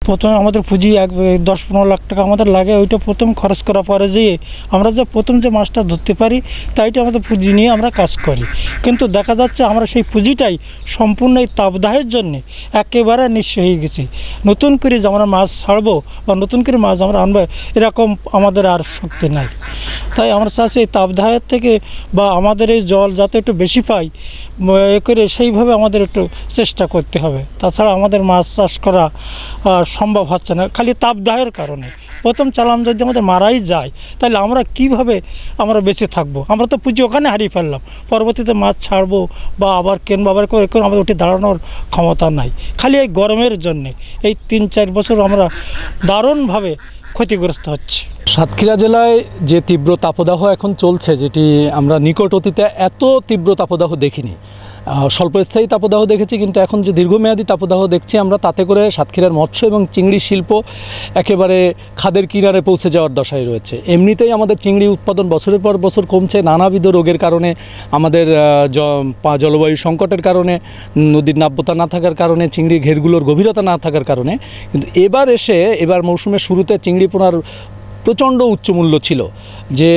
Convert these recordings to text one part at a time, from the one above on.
প্রথমে আমাদের পুঁজি 10-15 লাখ টাকা আমাদের লাগে, ওইটা প্রথম খরচ করার পরে যেয়ে আমরা যে প্রথম যে মাছটা ধরতে পারি তাইটা আমাদের পুঁজি নিয়ে আমরা কাজ করি। কিন্তু দেখা যাচ্ছে আমরা সেই পুঁজিটাই সম্পূর্ণ এই তাপদাহের জন্যে একেবারে নিঃস্ব হয়ে গেছি। নতুন করে যে আমরা মাছ ছাড়বো বা নতুন করে মাছ আমরা আনবো এরকম আমাদের আর শক্তি নাই। তাই আমরা চাচ্ছি এই তাপদাহের থেকে বা আমাদের এই জল যাতে একটু বেশি পাই এ করে সেইভাবে আমাদের একটু চেষ্টা করতে হবে। তাছাড়া আমাদের মাছ চাষ করা সম্ভব হচ্ছে না খালি তাপদাহের কারণে। প্রথম চালান যদি আমাদের মারাই যায় তাহলে আমরা কিভাবে আমরা বেঁচে থাকবো? আমরা তো পুঁজি ওখানে হারিয়ে ফেললাম, পরবর্তীতে মাছ ছাড়বো বা আবার কেনবো আবার করে আমাদের উঠে দাঁড়ানোর ক্ষমতা নাই। খালি এই গরমের জন্যে এই 3-4 বছর আমরা দারুণভাবে ক্ষতিগ্রস্ত হচ্ছে। সাতক্ষীরা জেলায় যে তীব্র তাপদাহ এখন চলছে, যেটি আমরা নিকট অতীতে এত তীব্র তাপদাহ দেখিনি। স্বল্পস্থায়ী তাপদাহ দেখেছি, কিন্তু এখন যে দীর্ঘমেয়াদী তাপদাহ দেখছি আমরা, তাতে করে সাতক্ষীরার মৎস্য এবং চিংড়ি শিল্প একেবারে খাদের কিনারে পৌঁছে যাওয়ার দশায় রয়েছে। এমনিতেই আমাদের চিংড়ি উৎপাদন বছরের পর বছর কমছে নানাবিধ রোগের কারণে, আমাদের জলবায়ু সংকটের কারণে, নদীর নাব্যতা না থাকার কারণে, চিংড়ি ঘেরগুলোর গভীরতা না থাকার কারণে। কিন্তু এবার মৌসুমের শুরুতে চিংড়ি পোনার প্রচণ্ড উচ্চ মূল্য ছিল, যে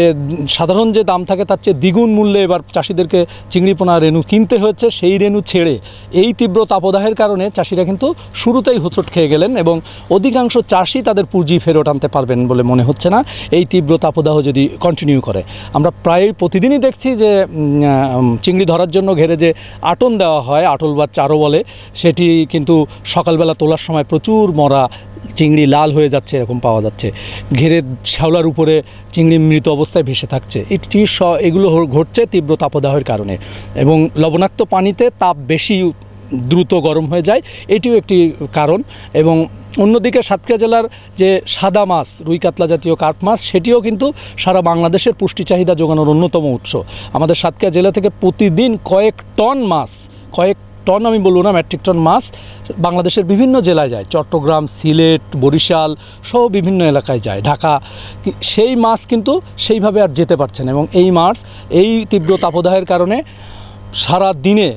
সাধারণ যে দাম থাকে তার চেয়ে দ্বিগুণ মূল্যে এবার চাষিদেরকে চিংড়ি পোনা রেণু কিনতে হচ্ছে। সেই রেণু ছেড়ে এই তীব্র তাপদাহের কারণে চাষিরা কিন্তু শুরুতেই হোঁচট খেয়ে গেলেন এবং অধিকাংশ চাষি তাদের পুঁজি ফেরত আনতে পারবেন বলে মনে হচ্ছে না এই তীব্র তাপদাহ যদি কন্টিনিউ করে। আমরা প্রায় প্রতিদিনই দেখছি যে চিংড়ি ধরার জন্য ঘেরে যে আটন দেওয়া হয়, আটল বা চারো বলে, সেটি কিন্তু সকালবেলা তোলার সময় প্রচুর মরা চিংড়ি লাল হয়ে যাচ্ছে এরকম পাওয়া যাচ্ছে। ঘেরে শ্যাওলার উপরে চিংড়ি মৃত অবস্থায় ভেসে থাকছে। এগুলো ঘটছে তীব্র তাপদাহের কারণে, এবং লবণাক্ত পানিতে তাপ বেশি দ্রুত গরম হয়ে যায়, এটিও একটি কারণ। এবং অন্যদিকে সাতক্ষীরা জেলার যে সাদা মাছ, রুই কাতলা জাতীয় কাঠ মাছ, সেটিও কিন্তু সারা বাংলাদেশের পুষ্টি চাহিদা যোগানোর অন্যতম উৎস। আমাদের সাতক্ষীরা জেলা থেকে প্রতিদিন কয়েক টন আমি বলবো না, মেট্রিক টন মাছ বাংলাদেশের বিভিন্ন জেলায় যায়। চট্টগ্রাম, সিলেট, বরিশাল সহ বিভিন্ন এলাকায় যায়, ঢাকা। সেই মাছ কিন্তু সেইভাবে আর যেতে পারছে না, এবং এই মাছ এই তীব্র তাপদাহের কারণে সারা দিনে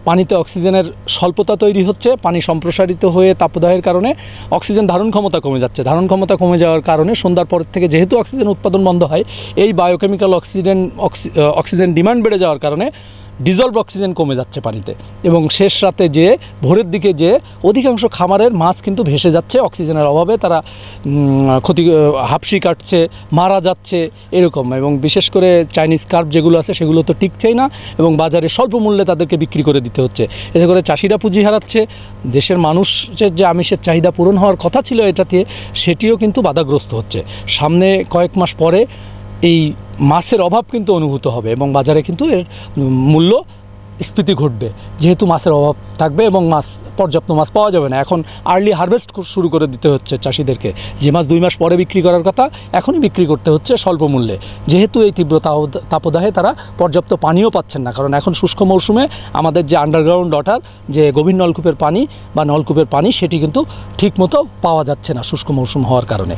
পানিতে অক্সিজেনের স্বল্পতা তৈরি হচ্ছে। পানি সম্প্রসারিত হয়ে তাপদাহের কারণে অক্সিজেন ধারণ ক্ষমতা কমে যাচ্ছে। ধারণ ক্ষমতা কমে যাওয়ার কারণে সন্ধ্যার পর থেকে যেহেতু অক্সিজেন উৎপাদন বন্ধ হয়, এই বায়োকেমিক্যাল অক্সিজেন ডিমান্ড বেড়ে যাওয়ার কারণে ডিজলভ অক্সিজেন কমে যাচ্ছে পানিতে, এবং শেষ রাতে যে ভোরের দিকে যে অধিকাংশ খামারের মাছ কিন্তু ভেসে যাচ্ছে অক্সিজেনের অভাবে। তারা হাঁপসি কাটছে, মারা যাচ্ছে এরকম। এবং বিশেষ করে চাইনিজ কার্প যেগুলো আছে সেগুলো তো টিকছেই না, এবং বাজারে স্বল্প মূল্যে তাদেরকে বিক্রি করে দিতে হচ্ছে। এতে করে চাষিরা পুঁজি হারাচ্ছে, দেশের মানুষের যে আমিষের চাহিদা পূরণ হওয়ার কথা ছিল এটাতে, সেটিও কিন্তু বাধাগ্রস্ত হচ্ছে। সামনে কয়েক মাস পরে এই মাছের অভাব কিন্তু অনুভূত হবে, এবং বাজারে কিন্তু এর মূল্য স্ফীতি ঘটবে, যেহেতু মাছের অভাব থাকবে এবং পর্যাপ্ত মাছ পাওয়া যাবে না। এখন আর্লি হারভেস্ট শুরু করে দিতে হচ্ছে চাষিদেরকে। যে মাছ 2 মাস পরে বিক্রি করার কথা এখনই বিক্রি করতে হচ্ছে স্বল্প মূল্যে, যেহেতু এই তীব্র তাপদাহে তারা পর্যাপ্ত পানিও পাচ্ছেন না। কারণ এখন শুষ্ক মৌসুমে আমাদের যে আন্ডারগ্রাউন্ড ওয়াটার, যে গভীর নলকূপের পানি বা নলকূপের পানি, সেটি কিন্তু ঠিকমতো পাওয়া যাচ্ছে না শুষ্ক মৌসুম হওয়ার কারণে।